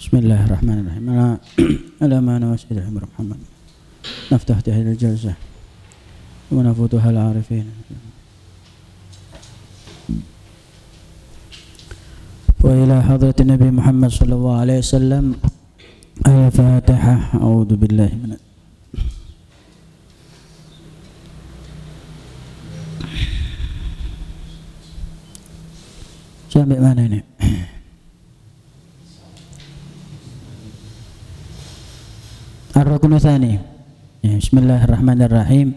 Bismillahirrahmanirrahim. Ala ma nawasida Muhammad. Naftah tahil al-jalsah wa nafutuha al-arifin. Wa ila hadratin Nabi Muhammad sallallahu alaihi wasallam. Al-Fatihah. A'udzu billahi min Sampai mana ini? Ar-Ruknu Tsani. Bismillahirrahmanirrahim.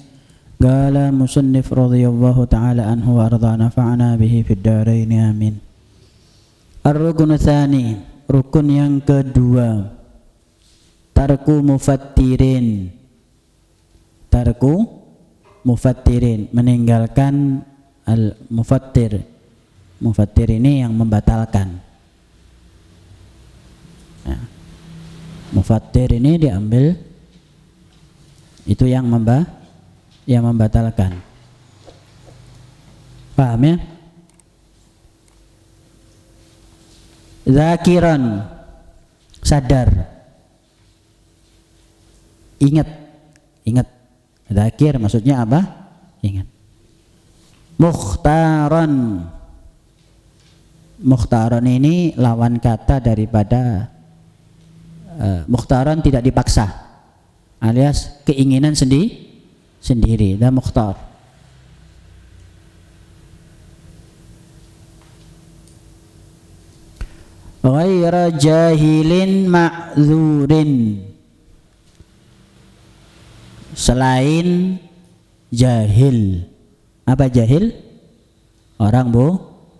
Qala musannif radhiyallahu ta'ala anhu wa arda nafa'ana bihi fid dharain amin. Ar-Ruknu Tsani, rukun yang kedua. Tarku mufattirin. Tarku mufattirin, meninggalkan al-mufattir. Mufattir ini yang membatalkan. Nah, mufattir ini diambil itu yang membatalkan. Paham ya? Zakiran, sadar. Ingat. Zakir maksudnya apa? Ingat. Mukhtaran. Mukhtaran ini lawan kata daripada mukhtaran tidak dipaksa, alias keinginan sendiri. Dan mukhtar. Ghaira jahilin ma'dzurin, selain jahil. Apa jahil?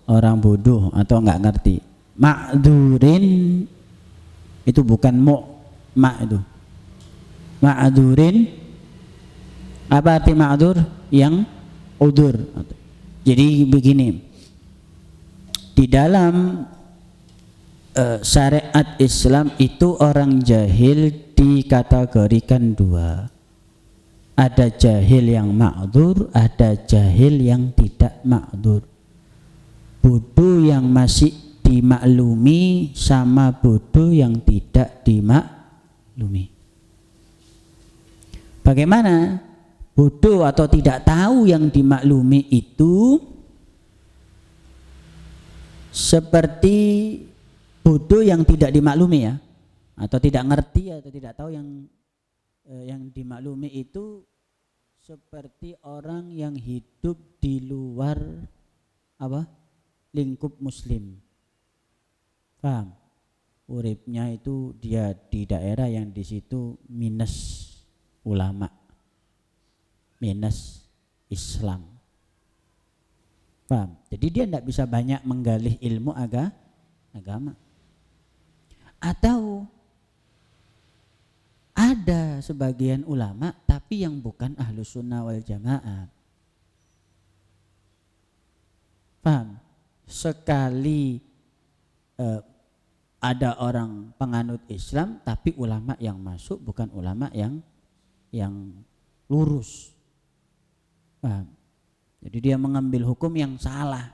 Orang bodoh atau enggak ngerti. Ma'dzurin itu bukan itu. Ma'dzurin, apa arti ma'dzur? Yang udzur. Jadi begini, di dalam syariat Islam itu orang jahil dikategorikan dua. Ada jahil yang ma'dzur, ada jahil yang tidak ma'dzur. Bodoh yang masih dimaklumi sama bodoh yang tidak dimaklumi. Bagaimana? Bodoh atau tidak tahu yang dimaklumi itu seperti bodoh yang tidak dimaklumi ya, atau tidak ngerti atau tidak tahu yang dimaklumi itu seperti orang yang hidup di luar lingkup muslim. Paham? Uripnya itu dia di daerah yang di situ minus ulama, minus Islam. Paham? Jadi dia tidak bisa banyak menggali ilmu agama. Atau ada sebagian ulama tapi yang bukan ahlus sunnah wal jamaah. Paham? Sekali ada orang penganut Islam tapi ulama yang masuk bukan ulama yang lurus. Paham? Jadi dia mengambil hukum yang salah.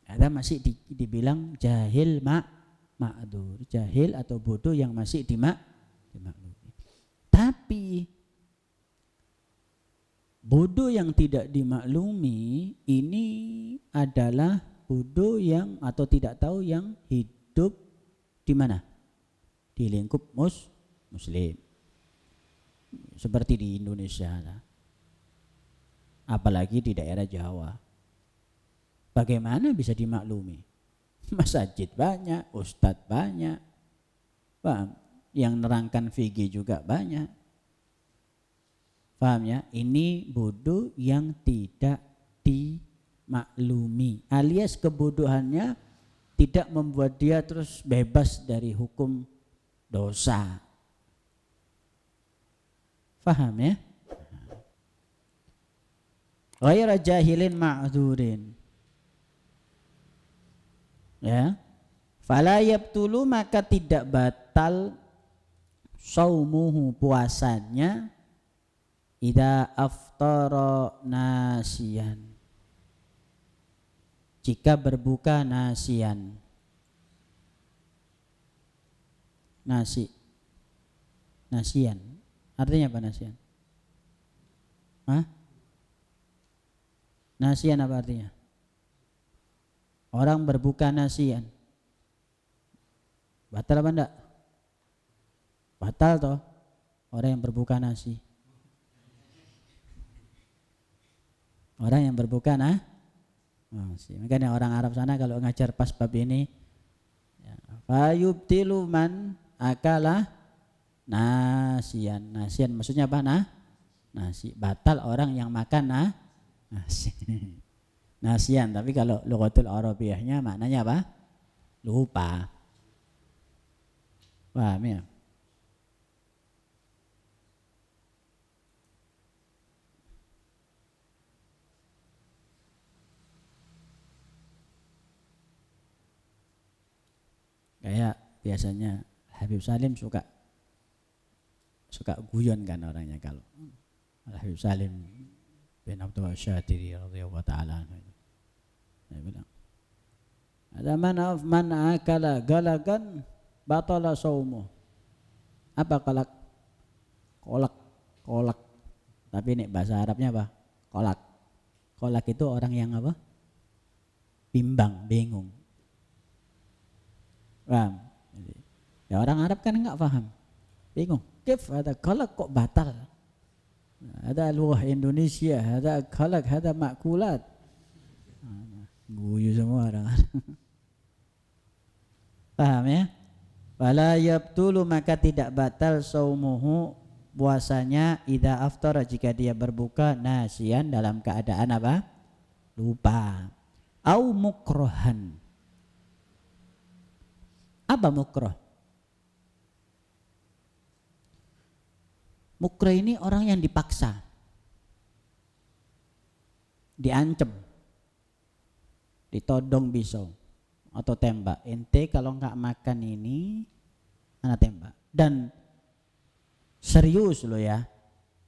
Ada masih dibilang jahil ma'dzur, jahil atau bodoh yang masih dimaklumi. Tapi bodoh yang tidak dimaklumi ini adalah bodoh yang atau tidak tahu yang hidup di mana? Di lingkup muslim. Seperti di Indonesia. Apalagi di daerah Jawa. Bagaimana bisa dimaklumi? Masjid banyak, ustadz banyak. Paham? Yang nerangkan fikih juga banyak. Paham ya? Ini bodoh yang tidak dimaklumi, alias kebodohannya tidak membuat dia terus bebas dari hukum dosa. Paham ya? Ghaira jahilin ma'dzurin. Ya. Fala yabtulu, maka tidak batal saumuhu, puasanya, idza aftara nasiyan, jika berbuka nasiyan. nasi. Nasian. Artinya apa nasian? Hah? Nasian apa artinya? Orang berbuka nasian. Batal apa enggak? Batal toh. Orang yang berbuka nasi. Orang yang berbuka nasi. Makanya orang Arab sana kalau ngajar pas bab ini, fayubtilu man akala nasian. Nasian maksudnya apa? Nasi. Batal orang yang makan nasi. Nasian, tapi kalau lughatul arabiyahnya maknanya apa? Lupa. Paham ya? Kayak biasanya Habib Salim suka guyon kan orangnya kalau Habib Salim bin Abdul Syatiri radhiyallahu taala anhu. Saya bilang, ada man akala galagan batala saumu. Apa kolak? Kolak. Tapi ini bahasa Arabnya apa? Kolak. Kolak itu orang yang apa? Bimbang, bingung. Paham? Ya orang Arab kan enggak paham. Bingung. Kif ada kolak kok batal? Ada luah Indonesia, ada kolak, ada makulat. Guyu semua orang. Paham ya? Wala yabtulu maka tidak batal saumuhu puasanya idza aftara jika dia berbuka nasian dalam keadaan apa? Lupa. Au mukrohan. Apa mukroh? Mukroh ini orang yang dipaksa, diancam, ditodong pisau atau tembak. Ente kalau nggak makan ini, anak tembak. Dan serius loh ya,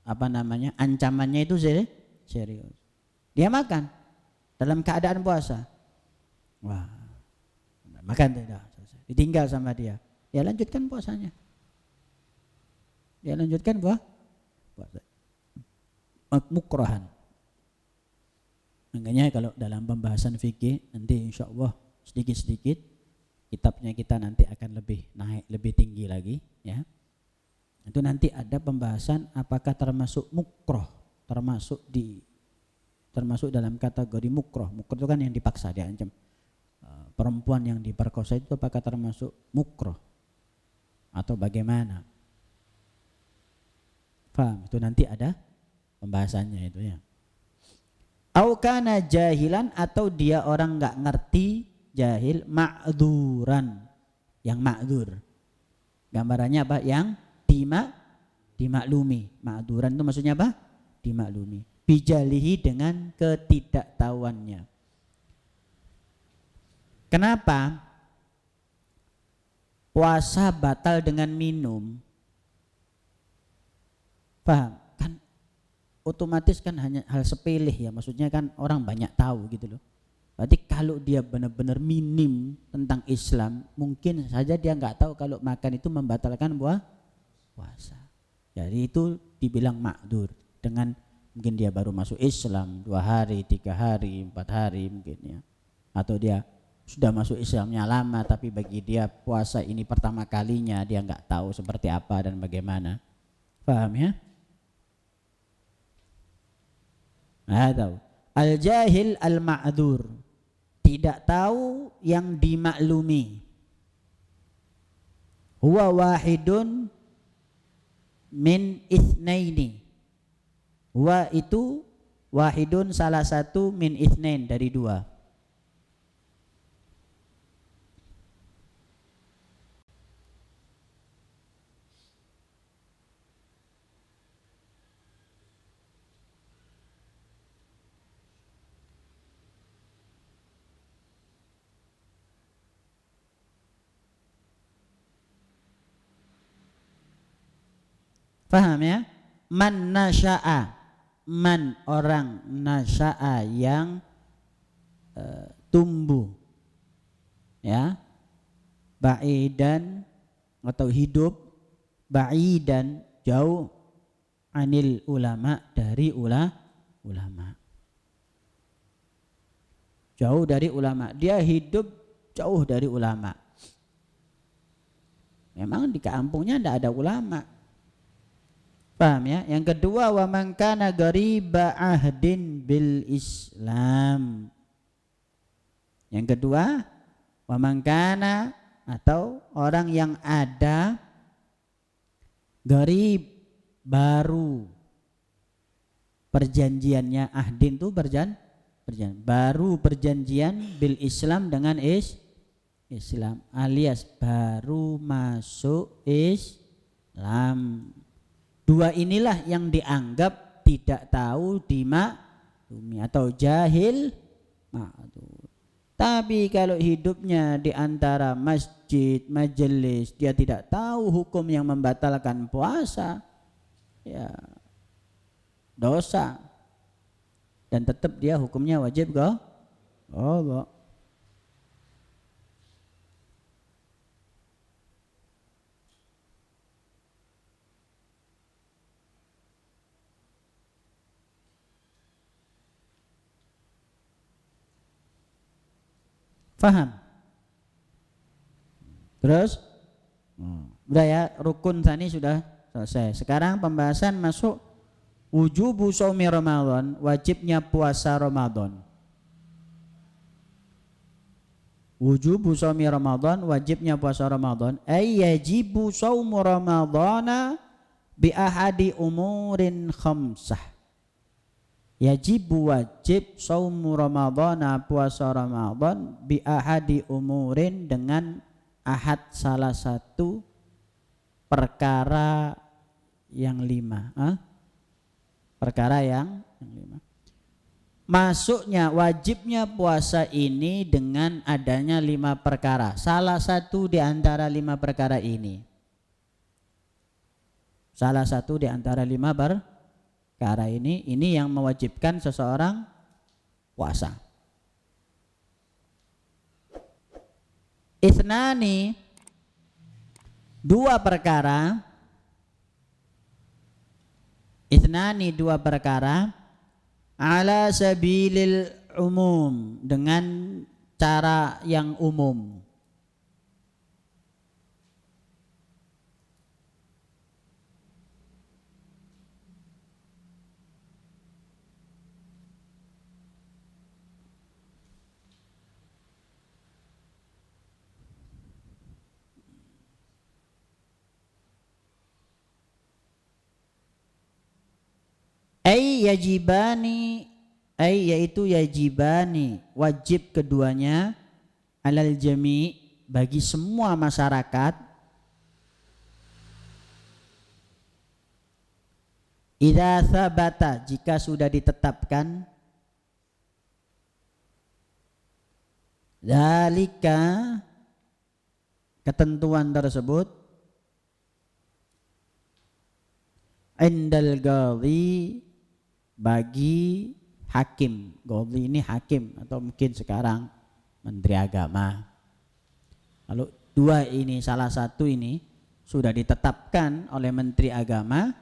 apa namanya? Ancamannya itu serius. Dia makan dalam keadaan puasa. Wah, makan tidak. Ditinggal sama dia. Ya lanjutkan puasanya. Dia lanjutkan puasa. Mukrohan. Makanya kalau dalam pembahasan fikih nanti insya Allah sedikit-sedikit kitabnya kita nanti akan lebih naik, lebih tinggi lagi ya. Itu nanti ada pembahasan apakah termasuk mukroh, termasuk dalam kategori mukroh. Mukroh itu kan yang dipaksa, diancam. Perempuan yang diperkosa itu apakah termasuk mukroh atau bagaimana? Paham? Itu nanti ada pembahasannya itu ya. Au kana jahilan atau dia orang nggak ngerti, jahil, ma'dzuran, yang ma'dzur. Gambarannya apa? Yang dimaklumi. Ma'dzuran itu maksudnya apa? Dimaklumi. Bijalihi dengan ketidaktahuannya. Kenapa puasa batal dengan minum? Paham? Kan otomatis kan hanya hal sepele ya, maksudnya kan orang banyak tahu gitu loh. Berarti kalau dia benar-benar minim tentang Islam, mungkin saja dia nggak tahu kalau makan itu membatalkan puasa. Jadi itu dibilang ma'dzur dengan mungkin dia baru masuk Islam 2 hari, 3 hari, 4 hari mungkin ya. Atau dia sudah masuk Islamnya lama tapi bagi dia puasa ini pertama kalinya, dia nggak tahu seperti apa dan bagaimana. Paham ya? Tahu. Al-jahil al-ma'dzur, tidak tahu yang dimaklumi. Huwa wahidun min itsnaini. Huwa itu wahidun salah satu min itsnain dari 2. Paham ya? Man nasya'a, man orang, nasya'a yang tumbuh ya, ba'idan atau hidup ba'idan jauh anil ulama dari ulama. Jauh dari ulama. Dia hidup jauh dari ulama. Memang di kampungnya tidak ada ulama. Paham ya? Yang kedua, wa man kana ghariba ahdin bil Islam. Yang kedua, wa man kana atau orang yang ada gharib baru perjanjiannya, ahdin itu perjanjian baru perjanjian bil Islam dengan Islam alias baru masuk Islam. Dua inilah yang dianggap tidak tahu dimaklumi atau jahil ma'dzur. Tapi kalau hidupnya di antara masjid, majelis, dia tidak tahu hukum yang membatalkan puasa, ya dosa. Dan tetap dia hukumnya wajib qadha. Faham? Terus udah ya, rukun tani sudah selesai. Sekarang pembahasan masuk wujubu shaumi Ramadan, wajibnya puasa Ramadan. Wujubu shaumi Ramadan, wajibnya puasa Ramadan. Ay yajibu shaumu Ramadana bi ahadi umurin khamsah. Yajibu wajib shaumu Ramadana, puasa Ramadan bi ahadi umurin dengan ahad salah satu perkara yang 5. Perkara yang 5. Masuknya wajibnya puasa ini dengan adanya 5 perkara. Salah satu di antara 5 perkara ini. Salah satu di antara 5 perkara ini yang mewajibkan seseorang puasa. Itsnani, 2 perkara. Itsnani, 2 perkara. Ala sabilil umum, dengan cara yang umum. Yaitu yajibani, wajib keduanya, alal jami', bagi semua masyarakat, idza tsabata, jika sudah ditetapkan, dzalika, ketentuan tersebut, indal qadhi, bagi hakim. Qadhi ini hakim atau mungkin sekarang menteri agama. Kalau 2 ini, salah satu ini sudah ditetapkan oleh menteri agama,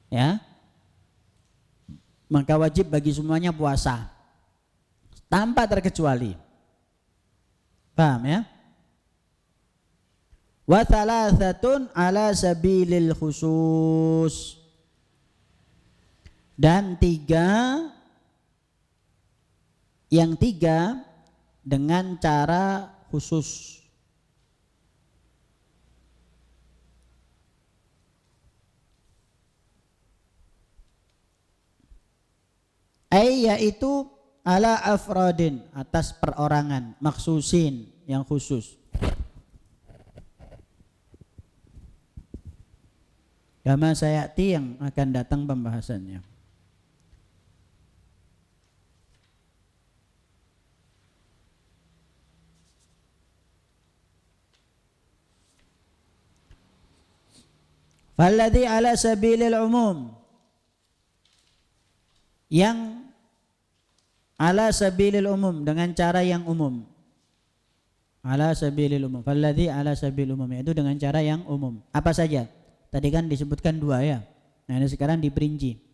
ya, maka wajib bagi semuanya puasa tanpa terkecuali. Paham ya? Wa thalathatun ala sabilil khusus, dan 3, yang 3 dengan cara khusus. Yaitu ala afradin, atas perorangan, maksusin, yang khusus. Kama sayati, yang akan datang pembahasannya. Falladhi ala sabilil umum, yang ala sabilil umum, dengan cara yang umum. ala sabilil umum. Falladzi ala sabilil umum itu dengan cara yang umum. Apa saja? Tadi kan disebutkan 2 ya. Nah, ini sekarang diperinci.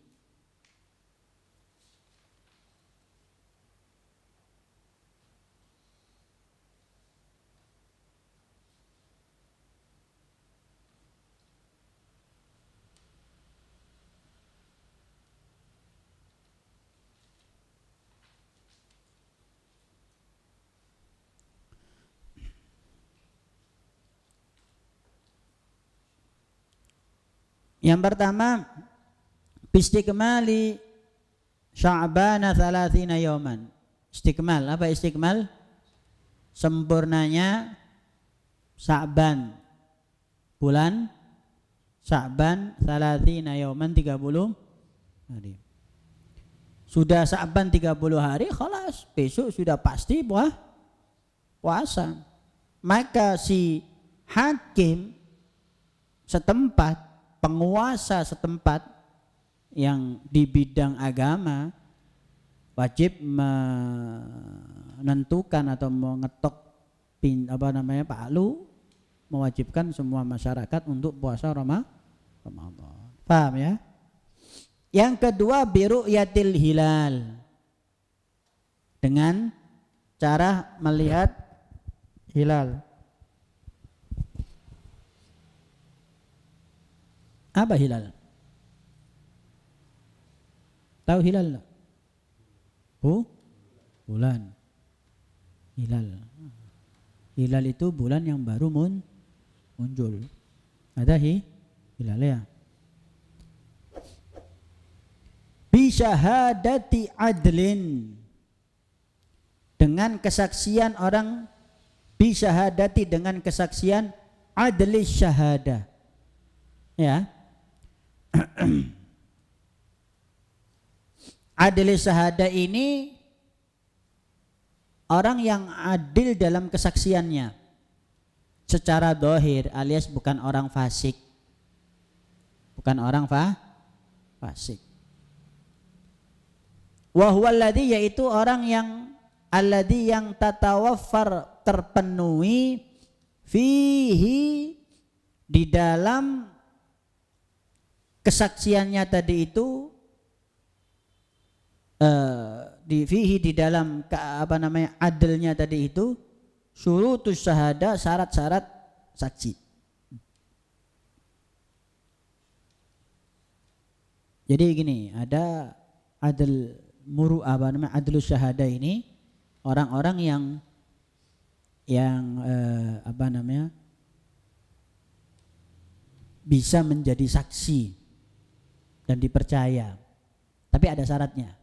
Yang pertama, bistikmali Sya'bana 30 yauman. Istikmal, apa istikmal? Sempurnanya Sya'ban. Bulan Sya'ban 30 yauman 30 hari. Sudah Sya'ban 30 hari, khalas, besok sudah pasti puasa. Maka si hakim setempat, penguasa setempat yang di bidang agama wajib menentukan atau mengetok palu, mewajibkan semua masyarakat untuk puasa Ramadan. Paham ya? Yang kedua, biru'yatil hilal, dengan cara melihat hilal. Apa hilal? Tahu hilal? Bulan. Hilal. Hilal itu bulan yang baru muncul. Ada hilal ya. Bisyahadati adlin, dengan kesaksian orang, bisyahadati dengan kesaksian adli syahada. Ya. Adil syahada ini orang yang adil dalam kesaksiannya secara dohir, alias bukan orang fasik, bukan orang fasik. Wa huwa alladhi, yaitu orang yang alladhi yang tatawaffar, terpenuhi fihi, di dalam kesaksiannya tadi itu, di dalam adilnya tadi itu, syurutus syahada, syarat-syarat saksi. Jadi gini, ada adil adilus syahada ini orang-orang yang bisa menjadi saksi dan dipercaya, tapi ada syaratnya.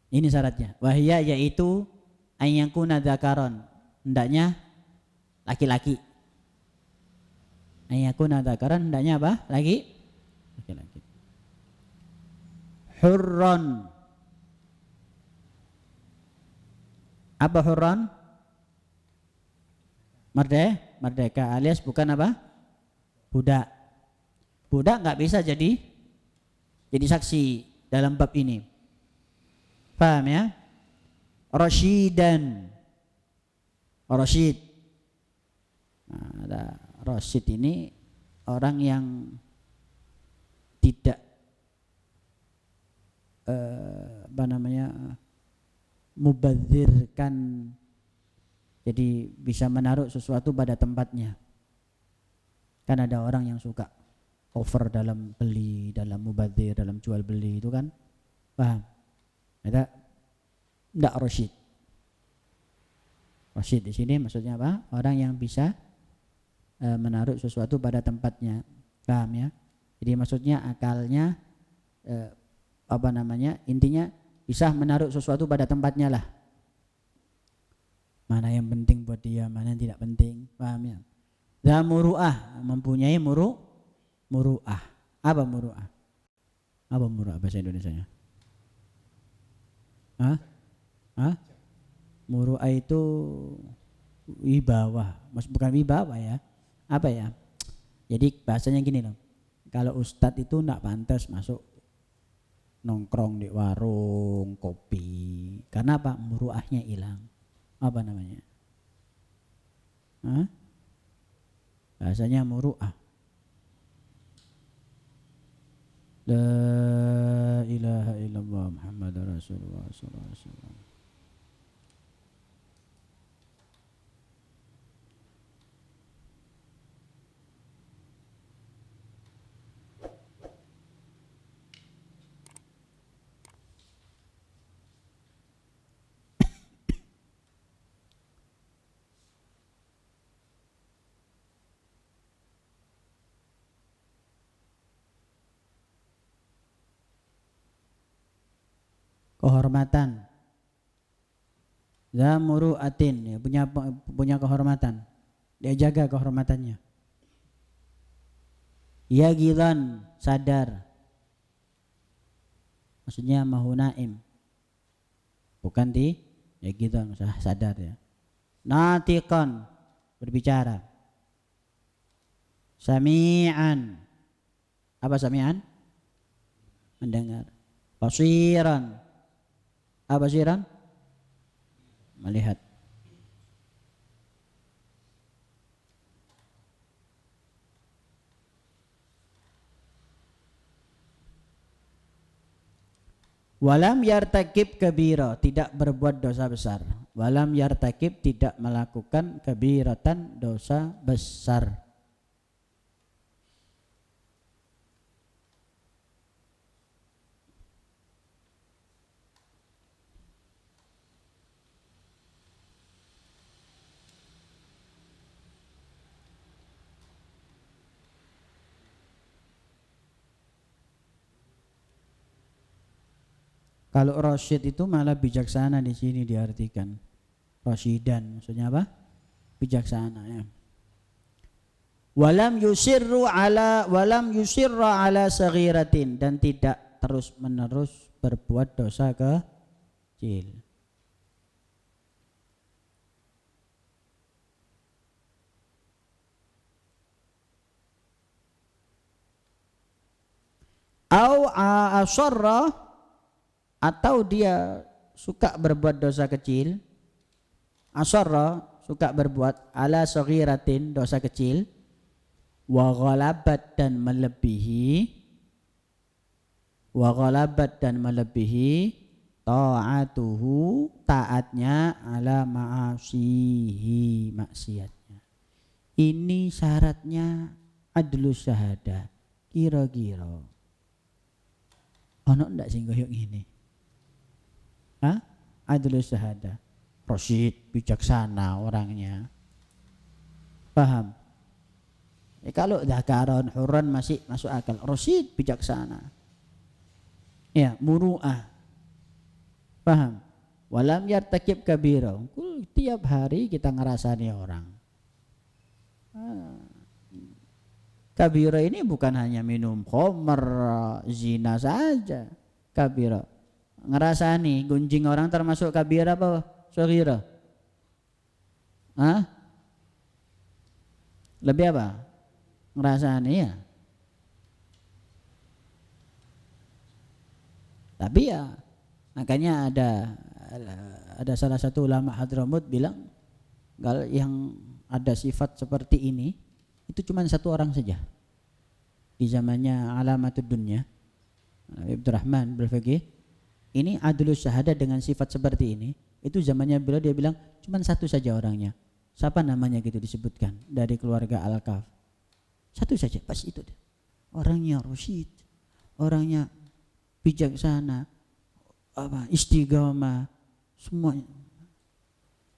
Ini syaratnya, wahya, yaitu ayyakuna dzakaron, hendaknya laki-laki. Ayyakuna dzakaron, hendaknya apa? Laki-laki. Hurron, apa hurron? Merdeka, alias bukan apa? Budak. Budak nggak bisa jadi saksi dalam bab ini. Paham ya? Rasyidan, Rasyid. Nah, ada Rasyid ini orang yang tidak mubadzirkan, jadi bisa menaruh sesuatu pada tempatnya. Kan ada orang yang suka over dalam beli, dalam mubadzir, dalam jual beli itu kan, paham? Ada enggak rasyid? Rasyid di sini maksudnya apa? Orang yang bisa menaruh sesuatu pada tempatnya, paham ya? Jadi maksudnya akalnya intinya bisa menaruh sesuatu pada tempatnya lah. Mana yang penting buat dia, mana yang tidak penting, paham ya? Za muru'ah, mempunyai muru'ah. Apa muru'ah? Apa muru'ah bahasa Indonesianya? Muru'ah itu wibawa, bukan wibawa ya. Apa ya? Jadi bahasanya gini loh. Kalau ustadz itu enggak pantas masuk nongkrong di warung kopi. Karena apa? Muru'ahnya hilang. Apa namanya? Hah? Bahasanya muru'ah. La ilaha illallah Muhammad Rasulullah sallallahu alaihi wasallam. Kehormatan. Za muru'atin, ya, punya kehormatan. Dia jaga kehormatannya. Ya gilan, sadar. Maksudnya mahunaim. Bukan di ya gilan, sadar ya. Natiqan, berbicara. Sami'an. Apa sami'an? Mendengar. Basiran. Apa basiran? Melihat. Walam yartakib kabira, tidak berbuat dosa besar. Walam yartakib, tidak melakukan kabiratan, dosa besar. Kalau rasyid itu malah bijaksana, di sini diartikan. Rasyidan maksudnya apa? Bijaksana ya. Walam yusirra ala saghiratin, dan tidak terus-menerus berbuat dosa kecil. Au asarra, atau dia suka berbuat dosa kecil. Asarra, suka berbuat ala saghiratin, dosa kecil. Wa ghalabat, dan melebihi. Wa ghalabat, dan melebihi ta'atuhu, taatnya, ala ma'asihi, maksiatnya. Ini syaratnya adlus syahada. Kira-kira ono ndak sing koyo ngene? Hah? Adlus syahada. Rasyid, bijaksana orangnya. Paham? Kalau dzakaron huran masih masuk akal. Rasyid, bijaksana. Ya, muru'ah. Paham? Walam yartakib kabira. Tiap hari kita ngerasani orang. Kabira ini bukan hanya minum khamr, zina saja. Kabira. Ngerasani, gunjing orang termasuk kabira apa? Saghira. Hah? Lebih apa? Ngerasani ya. Tapi ya, makanya ada salah satu ulama Hadramut bilang, kalau yang ada sifat seperti ini itu cuma satu orang saja di zamannya Alamatud Dunya, Abdurrahman Al-Faqih. Ini adlus syahada dengan sifat seperti ini, itu zamannya beliau, dia bilang cuma satu saja orangnya. Siapa namanya gitu disebutkan dari keluarga Al-Kaf. Satu saja, pas itu. Orangnya rasyid, orangnya bijaksana, istiqamah, semuanya.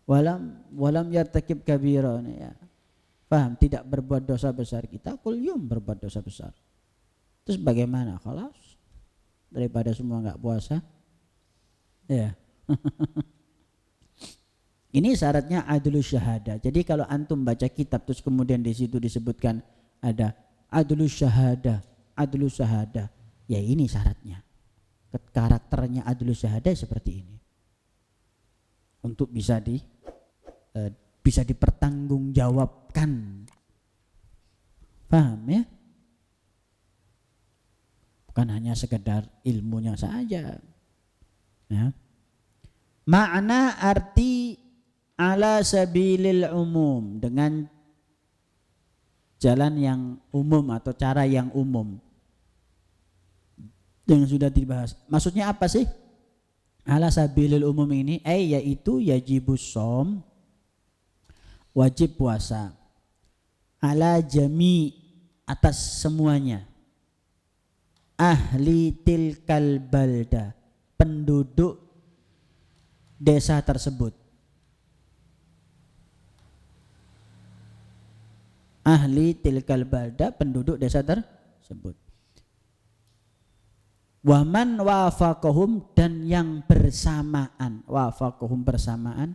Walam yartakib kabira, ya. Paham? Tidak berbuat dosa besar. Kita kulium berbuat dosa besar. Terus bagaimana? Khalas, daripada semua enggak puasa. Ya. Ini syaratnya adlus syahada. Jadi kalau antum baca kitab terus kemudian di situ disebutkan ada adlus syahada, ya ini syaratnya. Karakternya adlus syahada seperti ini. Untuk bisa dipertanggungjawabkan. Paham ya? Bukan hanya sekedar ilmunya saja. Ya. Makna arti ala sabilil umum, dengan jalan yang umum atau cara yang umum yang sudah dibahas. Maksudnya apa sih ala sabilil umum ini? Yaitu yajibus shom, wajib puasa, ala jami, atas semuanya, ahli tilkal balda, penduduk desa tersebut, ahli tilkal balda, penduduk desa tersebut. Waman wafaqahum, dan yang bersamaan, wafaqahum bersamaan,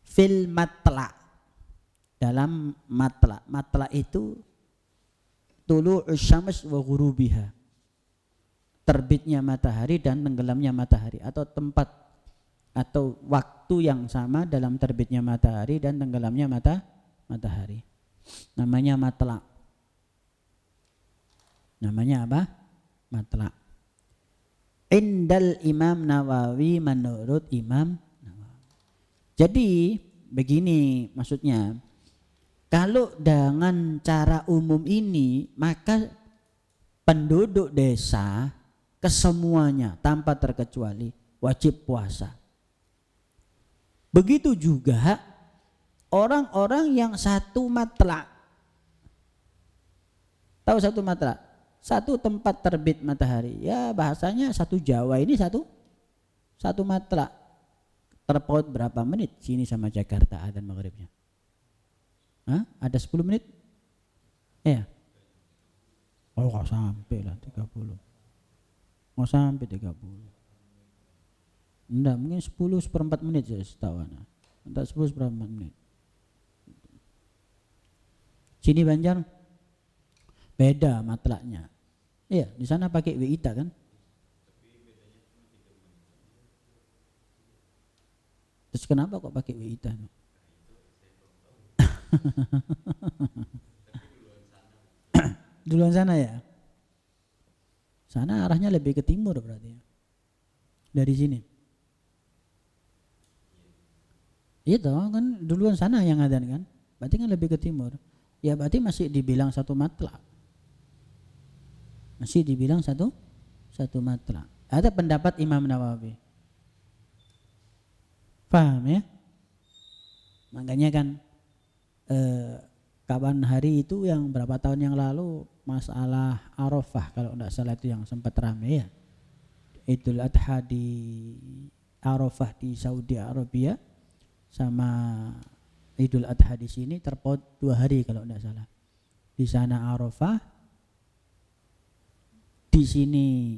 fil matla, dalam matla. Matla itu tulu'us syams wa ghurubiha, terbitnya matahari dan tenggelamnya matahari, atau tempat atau waktu yang sama dalam terbitnya matahari dan tenggelamnya matahari. Namanya matla. Namanya apa? Matla. Indal Imam Nawawi, menurut Imam Nawawi. Jadi begini maksudnya, kalau dengan cara umum ini maka penduduk desa kesemuanya tanpa terkecuali wajib puasa. Begitu juga orang-orang yang satu matla. Tahu satu matla? Satu tempat terbit matahari. Ya bahasanya satu Jawa ini satu matla. Terpaut berapa menit sini sama Jakarta adzan maghribnya? Hah? Ada 10 menit? Ya. Oh nggak sampai lah 30. Nggak sampai 30. Enggak, mungkin 10 seperempat menit ya setahu ana. Entah 10 seperempat menit. Sini Banjar beda matlaknya. Iya, di sana pakai WITA kan? Terus kenapa kok pakai WITA? Duluan sana ya? Sana arahnya lebih ke timur berarti ya. Dari sini. Itu kan duluan sana yang adzan kan? Berarti kan lebih ke timur. Ya berarti masih dibilang satu matla. Masih dibilang satu matla. Ada pendapat Imam Nawawi. Paham ya? Makanya kan kapan hari itu yang berapa tahun yang lalu masalah Arafah kalau tidak salah itu yang sempat ramai ya. Idul Adha di Arafah di Saudi Arabia sama Idul Adha di sini terpaut 2 hari kalau tidak salah. Di sana Arafah, di sini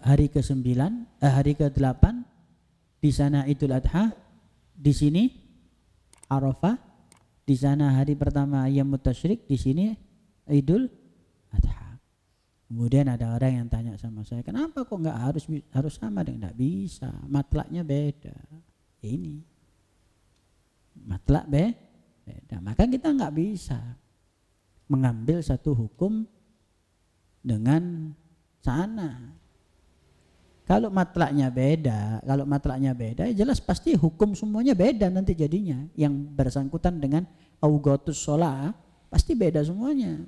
hari ke-9, hari ke-8, di sana Idul Adha, di sini Arafah, di sana hari pertama Ayyamut Tasyrik, di sini Idul Adha. Kemudian ada orang yang tanya sama saya, kenapa kok nggak harus sama? Nggak bisa, matlaknya beda. Ini matlak beda, maka kita nggak bisa mengambil satu hukum dengan sana. Kalau matlaknya beda, jelas pasti hukum semuanya beda nanti jadinya. Yang bersangkutan dengan augatus sholah pasti beda semuanya.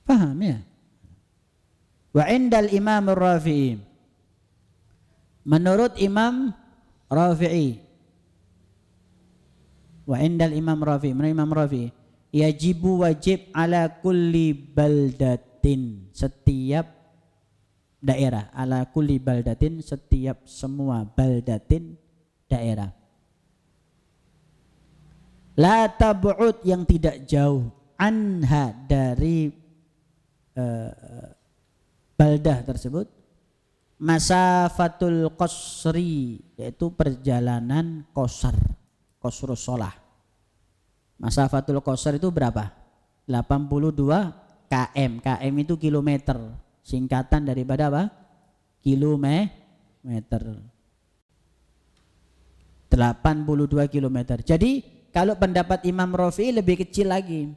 Paham ya? Wa indal Imam Rafi'i, menurut Imam Rafi'i, wa indal Imam Rafi'i, menurut Imam Rafi'i, yajibu wajib ala kulli baldatin, setiap daerah, ala kulli baldatin, setiap semua baldatin daerah, la tab'ud, yang tidak jauh, anha, dari baldah tersebut, masafatul qasri, yaitu perjalanan qasrus shalah. Masafatul qasr itu berapa? 82 km. Km itu kilometer, singkatan daripada apa? Kilometer. 82 kilometer. Jadi kalau pendapat Imam Rafi'i lebih kecil lagi.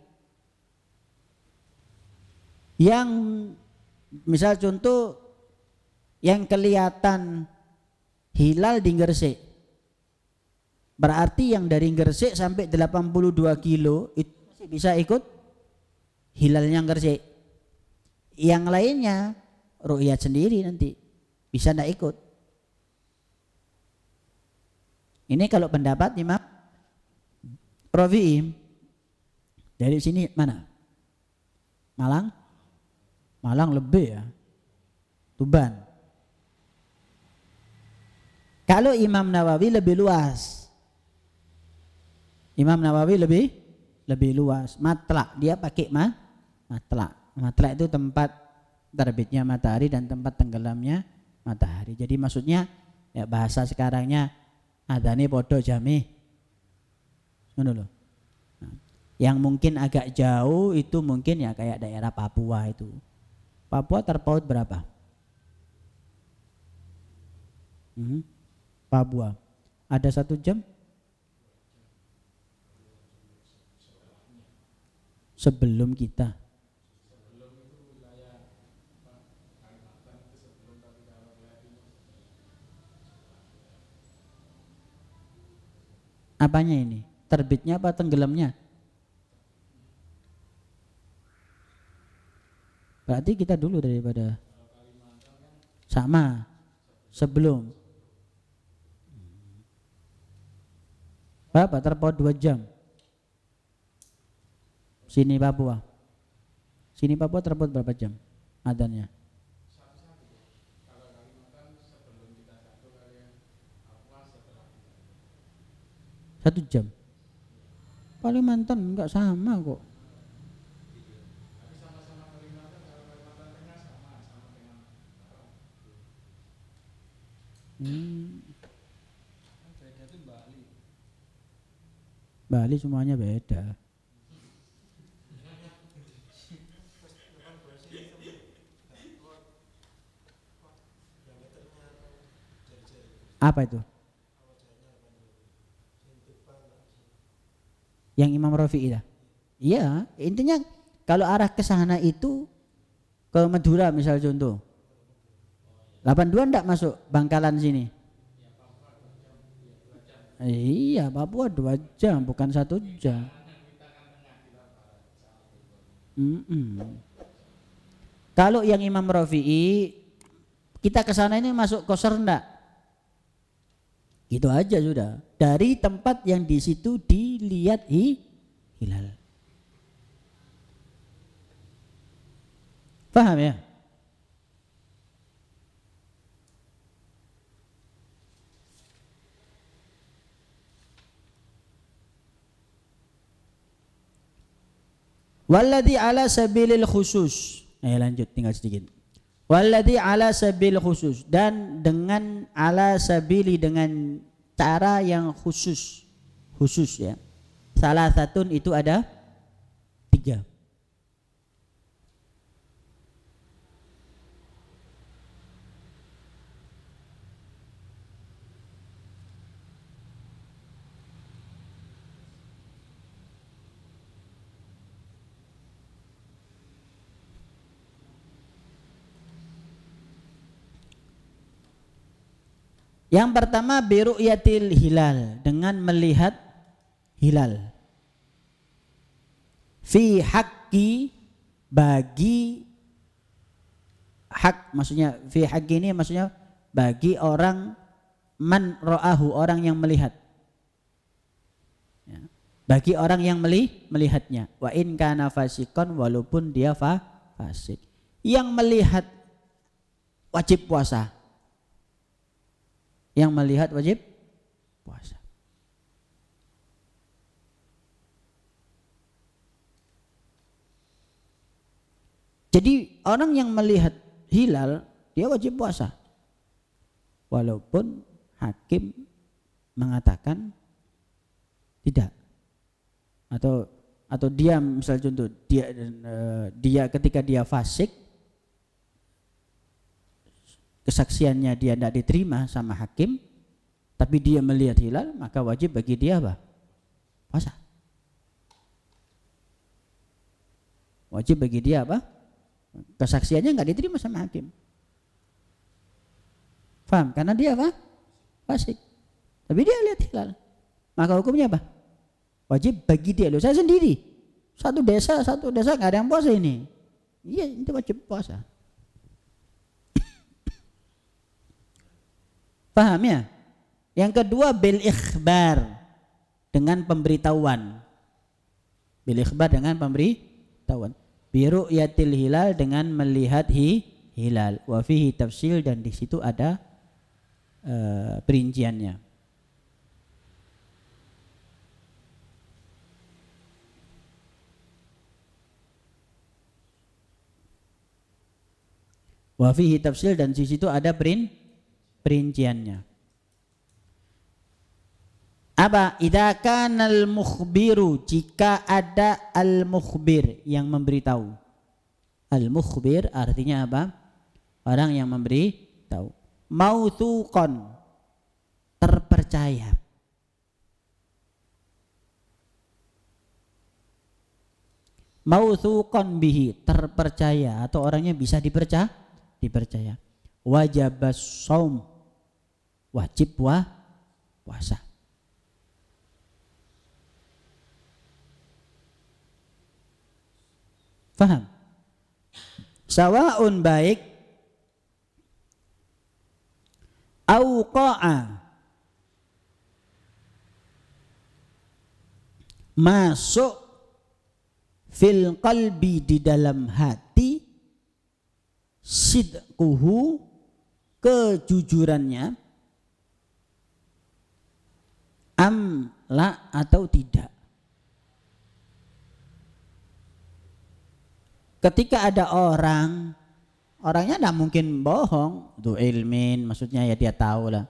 Yang misal contoh yang kelihatan hilal di Gresik, Berarti yang dari Gresik sampai 82 kilo itu masih bisa ikut hilalnya Gresik. Yang lainnya ru'yat sendiri nanti, bisa tidak ikut. Ini kalau pendapat Imam Rafi'i. Dari sini mana? Malang lebih ya. Tuban. Kalau Imam Nawawi lebih luas. Imam Nawawi lebih luas. Matlak, dia pakai matlak. Matlak itu tempat terbitnya matahari dan tempat tenggelamnya matahari. Jadi maksudnya ya bahasa sekarangnya adane podo jami. Ngono loh. Nah, yang mungkin agak jauh itu mungkin ya kayak daerah Papua itu. Papua terpaut berapa? Papua. Ada 1 jam? Sebelum kita. Apanya ini? Terbitnya apa tenggelamnya? Berarti kita dulu daripada sama sebelum. Berapa? Terpaut 2 jam. Sini Papua. Sini Papua terpaut berapa jam? Adanya. 1 jam. Kalimantan enggak sama kok. Bali semuanya beda. Apa itu? Yang Imam Rafi'i dah. Iya, intinya kalau arah ke sana itu ke Madura misal contoh. 82 enggak masuk Bangkalan sini. Iya, Papua 2 jam bukan 1 jam. Kalau yang Imam Rafi'i kita ke sana ini masuk Qasar enggak? Gitu aja sudah. Dari tempat yang di situ dilihat hilal. Paham ya? Walladzi ala sabilil khusus. Lanjut tinggal sedikit. Walladzi ala sabil khusus, dan dengan ala sabili dengan cara yang khusus ya. Salah satu itu ada 3. Yang pertama biru'yatil hilal, dengan melihat hilal. Fi haqqi, bagi hak, maksudnya fi haqqi ini maksudnya bagi orang man ra'ahu, orang yang melihat. Ya. Bagi orang yang melihatnya. Wa in kana fasikon, walaupun dia fasik. Yang melihat wajib puasa. Yang melihat wajib puasa. Jadi orang yang melihat hilal dia wajib puasa. Walaupun hakim mengatakan tidak. Atau dia misal contoh dia ketika dia fasik, kesaksiannya dia tidak diterima sama hakim, tapi dia melihat hilal, maka wajib bagi dia apa? Puasa. Wajib bagi dia apa? Kesaksiannya nggak diterima sama hakim. Paham? Karena dia apa? Fasik. Tapi dia lihat hilal. Maka hukumnya apa? Wajib bagi dia. Loh, saya sendiri. Satu desa nggak ada yang puasa ini. Iya, itu wajib puasa. Paham ya? Yang kedua bil ikhbar, dengan pemberitahuan. Bil ikhbar dengan pemberitahuan. Bi ru'yatil hilal, dengan melihat hilal. Wa fihi tafsil, dan di situ ada perinciannya. Wa fihi tafsil, dan di situ ada perinciannya. Apa? Idza kana al-mukhbiru, jika ada al-mukhbir yang memberitahu. Al-mukhbir artinya apa? Orang yang memberi tahu. Mautsuqan, terpercaya. Mautsuqan bihi, terpercaya, atau orangnya bisa dipercaya. Wajibas shaum, wajib puasa. Faham? Sawaun, baik auqa'a, masuk fil qalbi, di dalam hati, sidquhu, kejujurannya, am la, atau tidak. Ketika ada orangnya tidak mungkin bohong, itu ilmin, maksudnya ya dia tahu lah.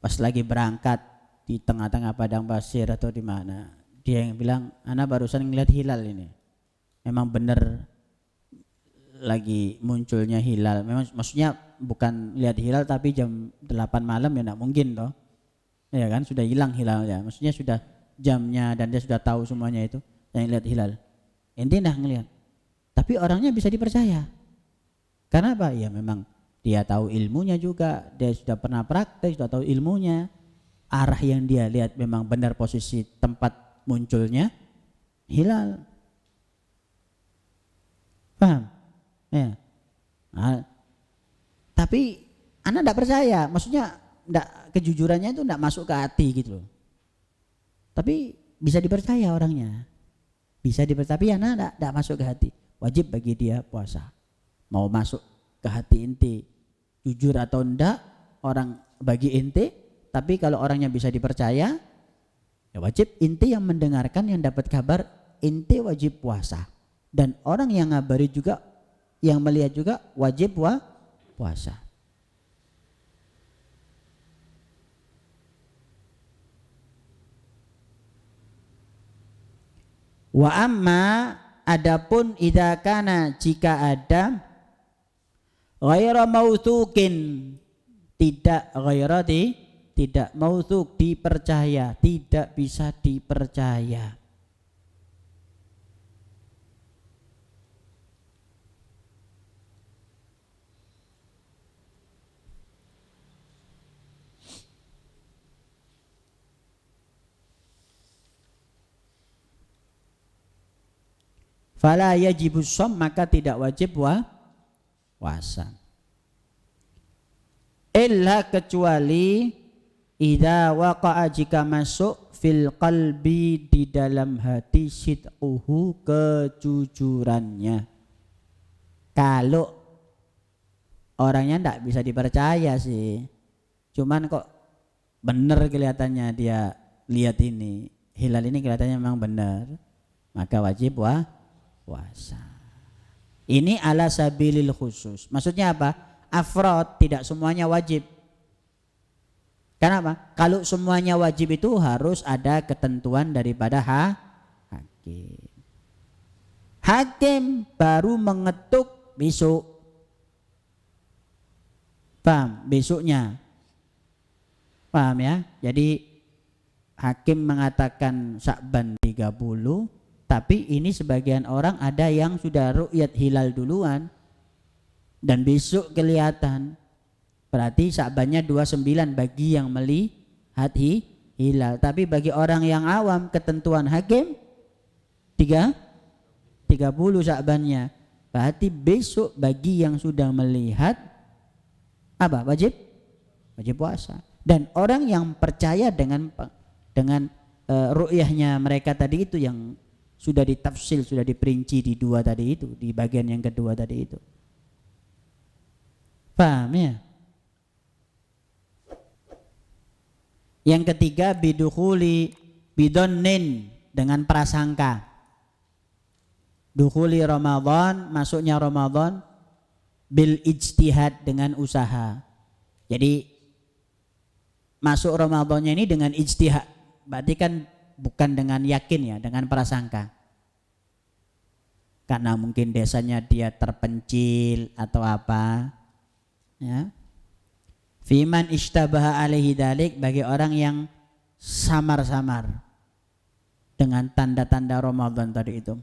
Pas lagi berangkat di tengah-tengah padang pasir atau di mana, dia yang bilang, ana barusan ngeliat hilal ini. Memang benar lagi munculnya hilal. Memang maksudnya bukan lihat hilal tapi jam 8 malam ya tidak mungkin toh. Ya kan, sudah hilang hilalnya. Maksudnya sudah jamnya dan dia sudah tahu semuanya itu yang lihat hilal. Ente dah ngelihat. Tapi orangnya bisa dipercaya. Karena apa? Ya memang dia tahu ilmunya juga, dia sudah pernah praktek, sudah tahu ilmunya. Arah yang dia lihat memang benar posisi tempat munculnya hilal. Paham? Ya. Nah, tapi anak tidak percaya, maksudnya kejujurannya itu tidak masuk ke hati gitu loh. Tapi bisa dipercaya orangnya. Bisa dipercaya, tapi anak tidak masuk ke hati. Wajib bagi dia puasa. Mau masuk ke hati inti jujur atau enggak orang bagi inti, tapi kalau orangnya bisa dipercaya ya wajib inti yang mendengarkan, yang dapat kabar, inti wajib puasa. Dan orang yang ngabari juga, yang melihat juga wajib puasa. Wa amma, adapun idza kana, jika ada ghaira mautsuqin, tidak ghairati, tidak mautsuq, dipercaya, tidak bisa dipercaya. Fala yajibus shaum, maka tidak wajib puasa. Illa, kecuali idza waqa'a, jika masuk fil qalbi, di dalam hati, sidquhu, kejujurannya. Kalau orangnya tidak bisa dipercaya sih, cuman kok benar kelihatannya dia lihat ini hilal ini kelihatannya memang benar, maka wajib puasa. Ini ala sabilil khusus. Maksudnya apa? Afrod, tidak semuanya wajib. Kenapa? Kalau semuanya wajib itu harus ada ketentuan daripada hakim. Hakim baru mengetuk besok. Paham? Besoknya. Paham ya? Jadi hakim mengatakan Sya'ban 30, tapi ini sebagian orang ada yang sudah ru'yat hilal duluan dan besok kelihatan. Berarti Sya'bannya 29 bagi yang melihat hilal. Tapi bagi orang yang awam ketentuan hakim 30 Sya'bannya. Berarti besok bagi yang sudah melihat apa? Wajib puasa. Dan orang yang percaya dengan ru'yahnya mereka tadi itu yang sudah ditafsil, sudah diperinci di dua tadi itu, di bagian yang kedua tadi itu. Paham ya? Yang ketiga bidukhuli bidonnin, dengan prasangka. Dukhuli Ramadan, masuknya Ramadan, bil ijtihad, dengan usaha. Jadi masuk Ramadannya ini dengan ijtihad, berarti kan bukan dengan yakin ya, dengan prasangka. Karena mungkin desanya dia terpencil atau apa ya. Fiman ishtabaha alaihi dalik, bagi orang yang samar-samar dengan tanda-tanda Ramadan tadi itu,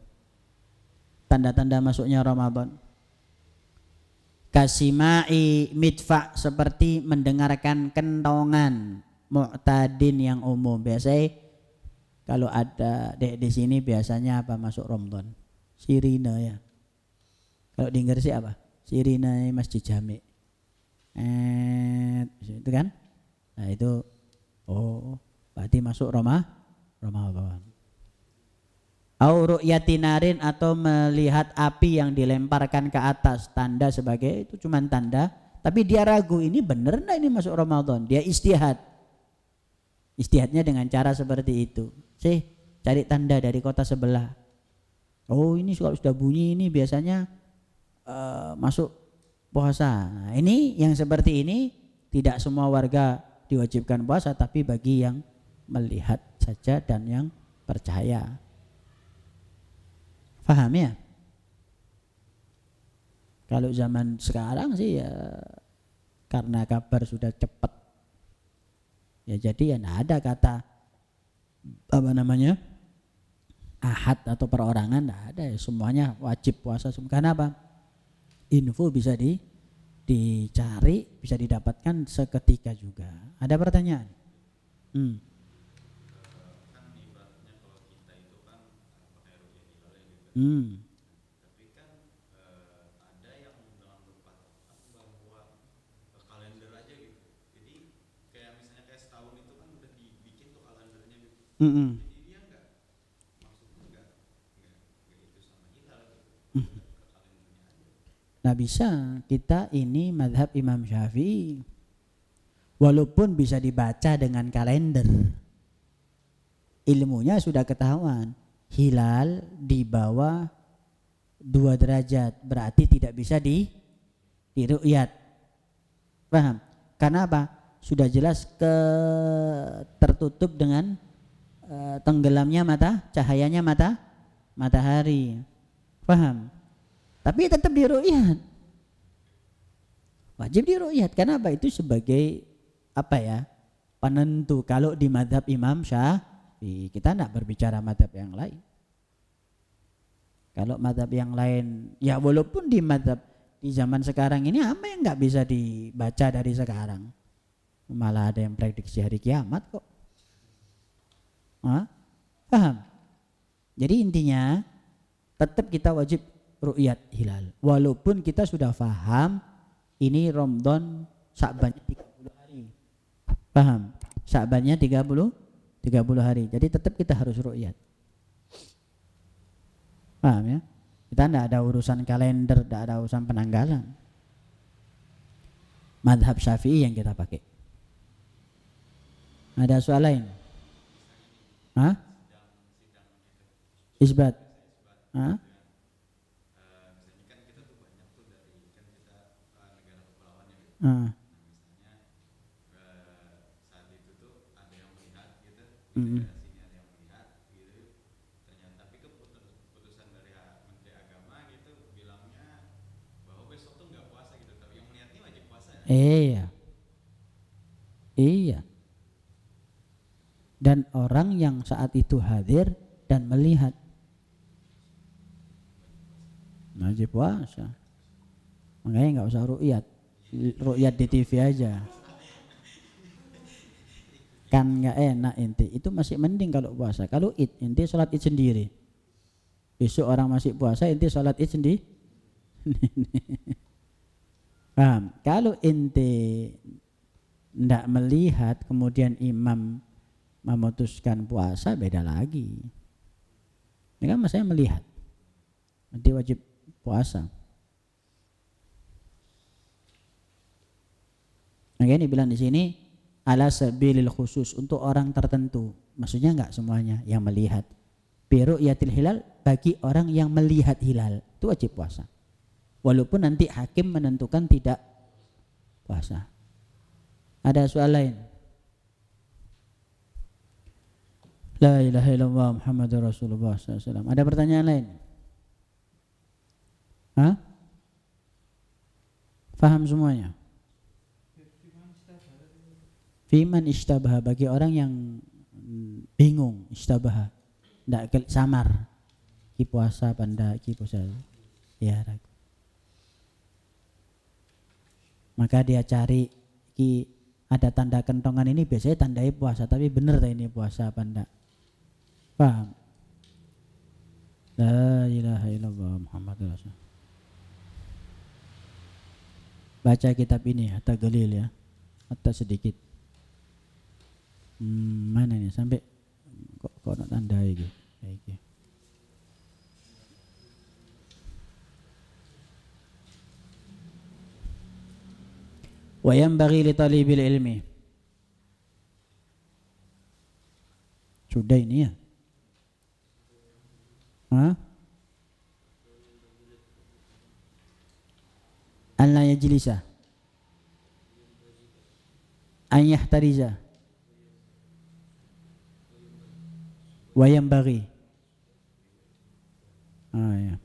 tanda-tanda masuknya Ramadan. Kasimai midfa, seperti mendengarkan kentongan mu'tadin yang umum. Biasanya kalau ada di sini biasanya apa masuk Ramadan? Sirine ya. Kalau di Inggris apa? Sirine Masjid Jami. Itu kan? Nah itu, berarti masuk Ramadan. Au ru'yatinarin, atau melihat api yang dilemparkan ke atas, tanda sebagai itu cuman tanda, tapi dia ragu ini bener enggak ini masuk Ramadan. Dia istihad. Istihadnya dengan cara seperti itu. Cari tanda dari kota sebelah. Oh ini kalau sudah bunyi ini biasanya masuk puasa. Nah, ini yang seperti ini tidak semua warga diwajibkan puasa, tapi bagi yang melihat saja dan yang percaya. Paham ya? Kalau zaman sekarang sih ya karena kabar sudah cepat, ya jadi ya tidak ada kata apa namanya ahad atau perorangan, tidak ada ya, semuanya wajib puasa. Karena apa? Info bisa dicari, bisa didapatkan seketika juga. Ada pertanyaan? Tapi kan ada yang dalam berpendapat bahwa kalender aja gitu. Jadi kayak misalnya kayak setahun itu kan udah dibikin tuh kalendernya gitu. Jadi dia maksudnya nggak itu sama hilal gitu. Kalendernya aja. Nah bisa, kita ini mazhab Imam Syafi'i. Walaupun bisa dibaca dengan kalender, ilmunya sudah ketahuan. Hilal di bawah 2 derajat berarti tidak bisa diru'yat. Paham? Karena apa? Sudah jelas tertutup dengan tenggelamnya cahayanya matahari. Paham? Tapi tetap diru'yat. Wajib diru'yat. Karena apa? Itu sebagai apa ya? Penentu. Kalau di mazhab Imam Syafi'i, kita tidak berbicara mazhab yang lain. Kalau mazhab yang lain, ya walaupun di mazhab di zaman sekarang ini apa yang nggak bisa dibaca dari sekarang, malah ada yang prediksi hari kiamat kok. Paham? Jadi intinya tetap kita wajib ru'yat hilal, walaupun kita sudah paham ini Ramadan Sya'bannya 30 hari. Paham? Sya'bannya 30 hari. Jadi tetap kita harus ru'yat. Paham ya? Kita tidak ada urusan kalender, tidak ada urusan penanggalan. Madhab Syafi'i yang kita pakai. Ada soal lain? Isbat? Misalnya kan kita tuh banyak tuh dari kan kita negara kepulauan ya gitu. Misalnya saat itu tuh ada yang melihat gitu, di daerah sini ada yang melihat gitu. Ternyata tapi keputusan dari Menteri Agama gitu bilangnya bahwa besok tuh nggak puasa gitu, tapi yang melihat ini wajib puasa. Iya. Dan orang yang saat itu hadir dan melihat wajib puasa. Makanya nggak usah ru'yat di TV aja. kan nggak enak ente, itu masih mending kalau puasa. Kalau id, ente sholat id sendiri. Besok orang masih puasa, ente sholat id sendiri. Paham? Kalau ente ndak melihat kemudian imam memutuskan puasa, beda lagi. Ini kan masanya melihat, nanti wajib puasa. Makanya dibilang di sini ala sabilil khusus, untuk orang tertentu. Maksudnya enggak semuanya yang melihat. Biru'yatil hilal, bagi orang yang melihat hilal itu wajib puasa. Walaupun nanti hakim menentukan tidak puasa. Ada soal lain? La ilaha illallah Muhammadur Rasulullah SAW. Ada pertanyaan lain? Hah? Faham semuanya? Fiman ishtabaha, bagi orang yang bingung, ishtabaha, ndak samar, ki puasa apa ndak, ki puasa, ya ragu. Maka dia cari, ki ada tanda kentongan ini biasanya tandai puasa, tapi bener tak ini puasa apa ndak? Paham? La ilaha illallah Muhammadur Rasulullah. Baca kitab ini Hatta Galil ya, Hatta sedikit. Mana nih sampai kok nak tandai gitu. Wa yanbaghi li talibil ilmi. Sudah ini ya. An la yajlisa, an yahtariza, wa yanbaghi. Ya.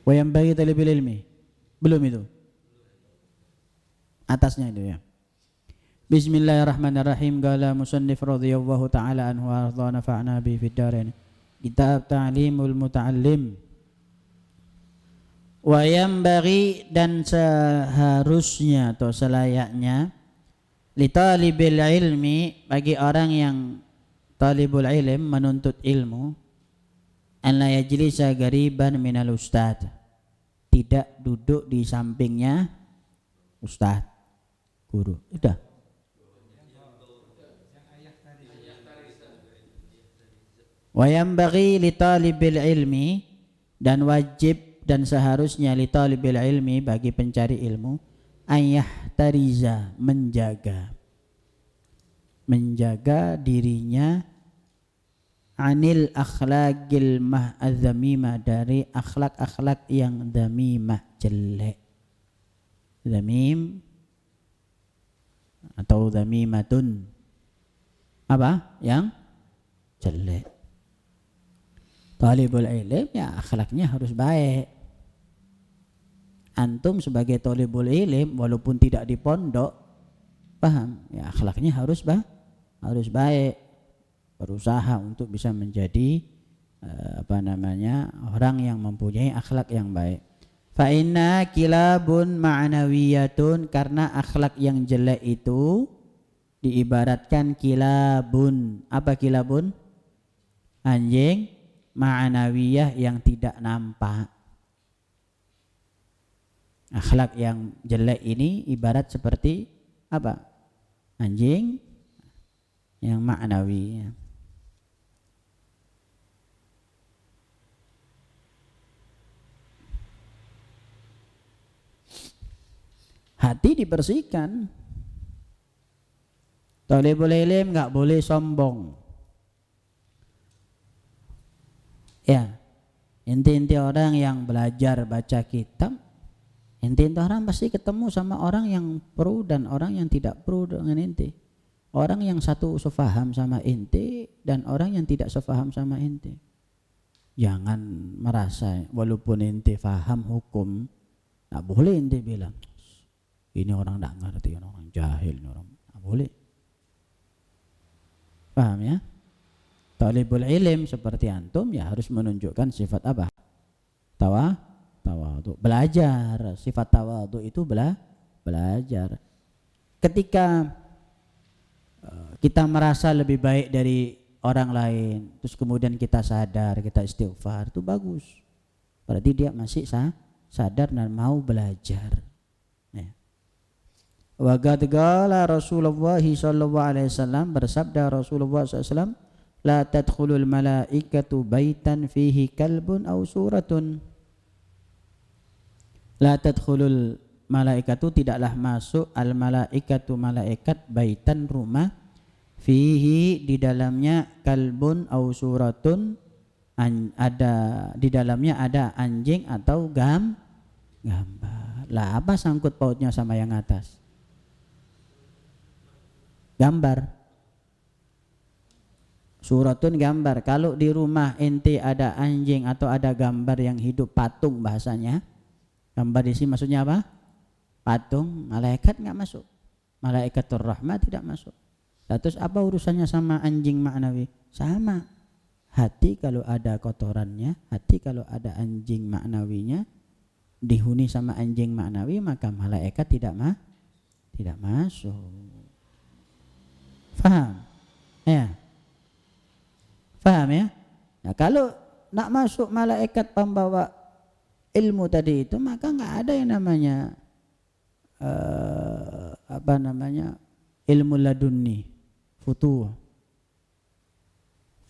Wa yanbaghi talibil ilmi. Belum itu. Atasnya itu ya. Bismillahirrahmanirrahim. Qala musannif radhiyallahu ta'ala anhu wa arda nafa'na bi fid darain. Kitab Ta'limul Muta'allim. Wa yanbaghi, dan seharusnya atau selayaknya, li talibil ilmi, bagi orang yang talibul ilm, menuntut ilmu, an la yajlisa gariban minal ustad, tidak duduk di sampingnya ustad, guru. Udah. Wa yanbaghi li talibil ilmi, dan wajib dan seharusnya li talibil ilmi, bagi pencari ilmu, ayahtariza, menjaga dirinya, anil akhlaqil ma'adzamimah, dari akhlak-akhlak yang dzamimah, jelek. Dzamim atau dzamimatun, apa? Yang jelek. Talibul ilm ya akhlaknya harus baik. Antum sebagai talibul ilm walaupun tidak di pondok, paham? Ya akhlaknya harus baik. Berusaha untuk bisa menjadi orang yang mempunyai akhlak yang baik. Fa inna kilabun ma'nawiyatun, karena akhlak yang jelek itu diibaratkan kilabun. Apa kilabun? Anjing ma'nawiyah yang tidak nampak. Akhlak yang jelek ini ibarat seperti apa? Anjing yang ma'nawi. Hati dibersihkan. Talibul ilm enggak boleh sombong. Ya, inti-inti orang yang belajar baca kitab, inti-inti orang pasti ketemu sama orang yang pro dan orang yang tidak pro dengan inti. Orang yang satu sefaham sama inti dan orang yang tidak sefaham sama inti. Jangan merasa walaupun inti faham hukum, tak boleh inti bilang ini orang tak ngerti, orang jahil, orang tak boleh. Paham ya? Talibul ilm seperti antum ya harus menunjukkan sifat apa? Tawadhu. Belajar. Sifat tawadhu itu belajar. ketika kita merasa lebih baik dari orang lain, terus kemudian kita sadar, kita istighfar, itu bagus. Berarti dia masih sadar dan mau belajar. Wa qad qala Rasulullah sallallahu alaihi wasallam, bersabda Rasulullah SAW, la tadkhulul malaikatu baitan fihi kalbun aw suratun. La tadkhulul malaikatu, tidaklah masuk, al malaikatu malaikat, baitan rumah, fihi di dalamnya, kalbun aw suratun, ada di dalamnya ada anjing atau gambar. Lah apa sangkut pautnya sama yang atas? Gambar. Suratun gambar. Kalau di rumah ente ada anjing atau ada gambar yang hidup, patung bahasanya. Gambar di sini maksudnya apa? Patung. Malaikat nggak masuk. Malaikatur rahmah tidak masuk. Terus apa urusannya sama anjing maknawi? Sama. Hati kalau ada kotorannya, hati kalau ada anjing maknawinya, dihuni sama anjing maknawi, maka malaikat tidak masuk. Faham? Ya. Faham ya? Nah, kalau nak masuk malaikat pembawa ilmu tadi itu, maka nggak ada yang namanya ilmu laduni, futuh.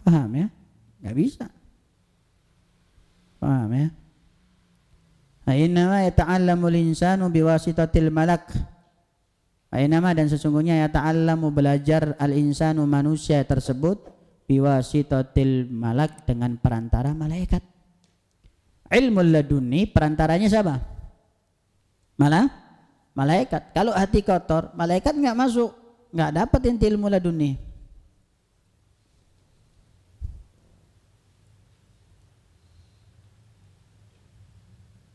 Paham ya? Nggak bisa. Paham ya? Innama yata'allamul insanu biwasitatil malak. Innama, dan sesungguhnya yata'allamu, belajar, al insanu manusia tersebut, biwasitatil malak, dengan perantara malaikat. Ilmu laduni perantaranya siapa? Malaikat. Kalau hati kotor, malaikat nggak masuk, nggak dapat inti ilmu laduni.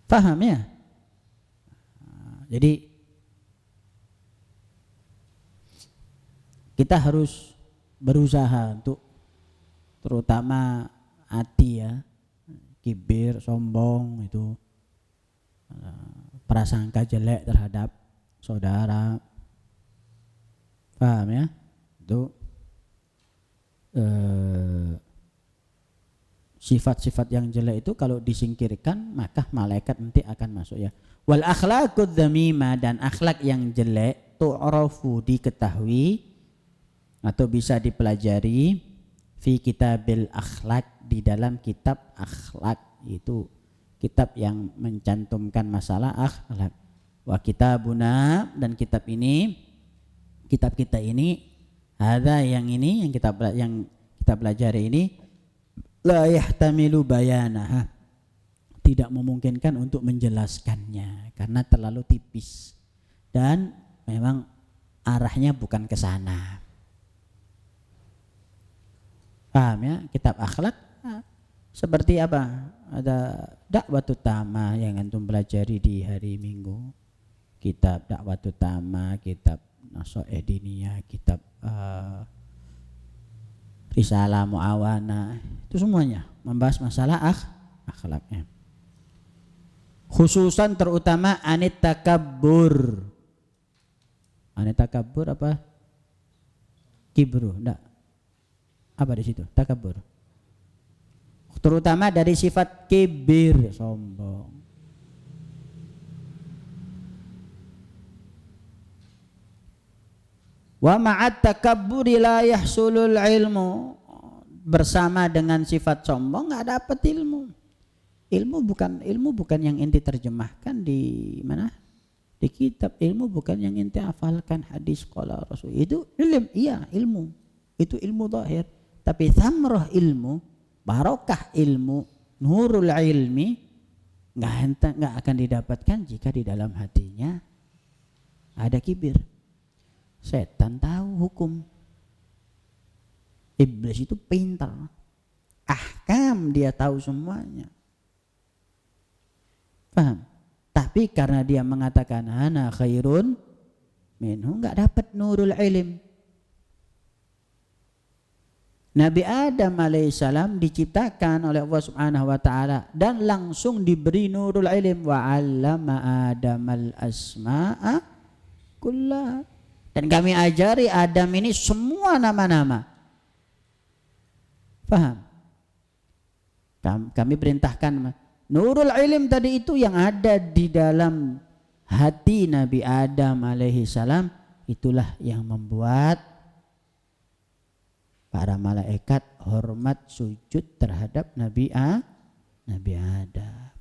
Paham ya? Jadi kita harus berusaha untuk, terutama hati ya, kibir, sombong, itu prasangka jelek terhadap saudara. Paham ya? Itu sifat-sifat yang jelek itu kalau disingkirkan, maka malaikat nanti akan masuk ya. Wal akhlaqud dzamimah, dan akhlak yang jelek, tu'rafu, diketahui atau bisa dipelajari, fi kitabil akhlak, di dalam kitab akhlak, itu kitab yang mencantumkan masalah akhlak. Wa kitabuna, dan kitab kita ini, ada yang kita pelajari ini, la yahtamilu bayanaha, tidak memungkinkan untuk menjelaskannya karena terlalu tipis dan memang arahnya bukan ke sana. Paham ya? Kitab akhlak seperti apa? Ada dakwah utama yang antum pelajari di hari Minggu, kitab dakwah utama, kitab Nasha'ih Diniyah, kitab Risalah Mu'awana, itu semuanya membahas masalah akhlaknya. Khususan terutama anit takabbur. Anit takabbur apa? Kibru, enggak. Apa di situ? Takabbur. Terutama dari sifat kibir, sombong. Wa ma'at takabburi la yahsulul ilmu, bersama dengan sifat sombong nggak dapat ilmu. Ilmu bukan yang inti terjemahkan di mana? Di kitab. Ilmu bukan yang inti hafalkan hadis qala Rasul. Itu ilmu. Itu ilmu zahir. Tapi thamrah ilmu, barokah ilmu, nurul ilmi nggak akan didapatkan jika di dalam hatinya ada kibir. Setan tahu hukum. Iblis itu pintar. Ahkam dia tahu semuanya. Paham? Tapi karena dia mengatakan ana khairun minhu, enggak dapat nurul ilm. Nabi Adam alaihissalam diciptakan oleh Allah Subhanahu wa taala dan langsung diberi nurul ilm, wa 'allama Adamal asma'a kullaha. Dan kami ajari Adam ini semua nama-nama. Paham? Kami perintahkan Nurul Ilm tadi itu yang ada di dalam hati Nabi Adam alaihi salam, itulah yang membuat para malaikat hormat sujud terhadap Nabi Adam.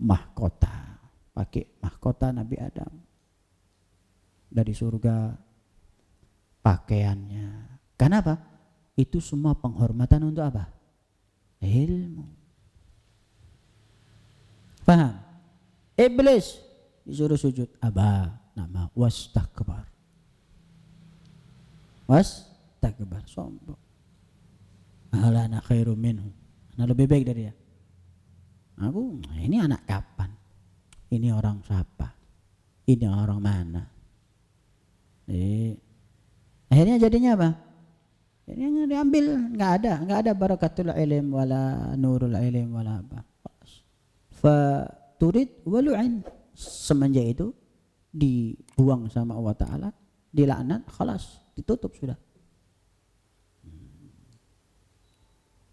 Mahkota, pakai mahkota Nabi Adam dari surga, pakaiannya. Kenapa? Itu semua penghormatan untuk apa? Ilmu. Paham? Iblis disuruh sujud, aba, nama wastakbar. Wastakbar, sombong. Ala ana khairu minhu. Ana lebih baik dari dia. Aku, ini anak kapan? Ini orang siapa? Ini orang mana? Akhirnya jadinya apa? Jadinya diambil, nggak ada barakatul ilm wala nurul ilm wala apa. Fa turid walu'in, semenjak itu dibuang sama Allah Ta'ala, dilaknat, khalas, ditutup sudah.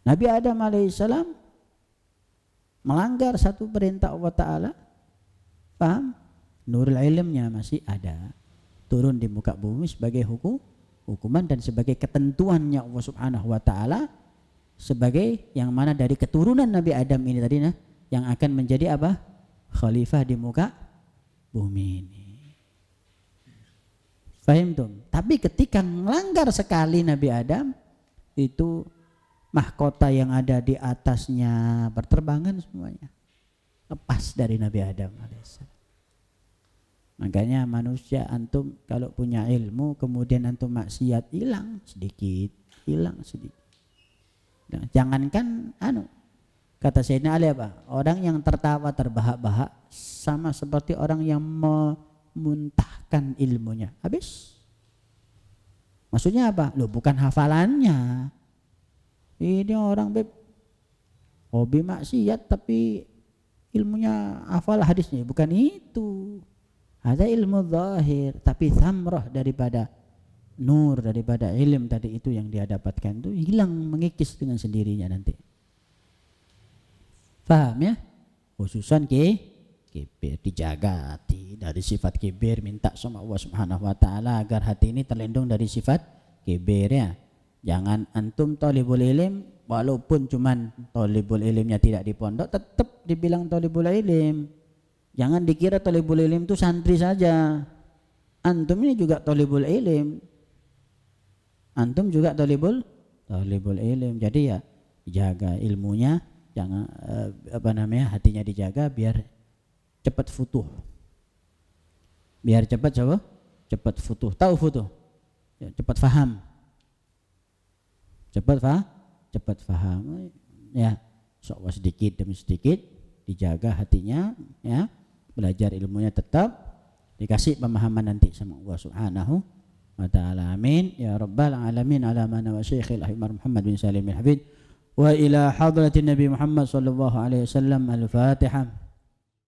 Nabi Adam alaihissalam melanggar satu perintah Allah Ta'ala, paham? Nurul ilmnya masih ada, turun di muka bumi sebagai hukuman dan sebagai ketentuannya Allah Subhanahu wa Ta'ala, sebagai yang mana dari keturunan Nabi Adam ini tadi yang akan menjadi apa? Khalifah di muka bumi ini. Fahim tuh? Tapi ketika melanggar sekali Nabi Adam, itu mahkota yang ada di atasnya berterbangan semuanya, lepas dari Nabi Adam alaihissalam. Makanya manusia, antum kalau punya ilmu kemudian antum maksiat, hilang sedikit. Nah, jangankan kata Sayyidina Ali apa? Orang yang tertawa terbahak-bahak sama seperti orang yang memuntahkan ilmunya. Habis. Maksudnya apa? Loh, bukan hafalannya. Ini orang hobi maksiat tapi ilmunya hafal hadisnya. Bukan itu. Ada ilmu zahir, tapi thamrah daripada nur, daripada ilm tadi itu yang dia dapatkan itu hilang, mengikis dengan sendirinya nanti. Paham ya? Khususan kibir, dijaga hati dari sifat kibir, minta sama Allah Subhanahu wa Ta'ala agar hati ini terlindung dari sifat kibir ya. Jangan antum thalibul ilm, walaupun cuman thalibul ilmnya tidak di pondok, tetap dibilang thalibul ilm. Jangan dikira thalibul ilm itu santri saja. Antum ini juga thalibul ilm. Antum juga thalibul ilm. Jadi ya jaga ilmunya, jangan hatinya dijaga biar cepat futuh. Biar cepat apa? Cepat futuh. Tahu futuh? Ya, cepat faham. Cepat faham. Ya, sok sedikit demi sedikit dijaga hatinya ya. Belajar ilmunya tetap, dikasih pemahaman nanti sama Allah Subhanahu wa Ta'ala. Amin ya rabbal alamin. Ala mana wa Syekhil Ahmad Muhammad bin Salim al-Hafid wa ila hadratin Nabi Muhammad sallallahu alaihi wasallam. Al-Fatihah.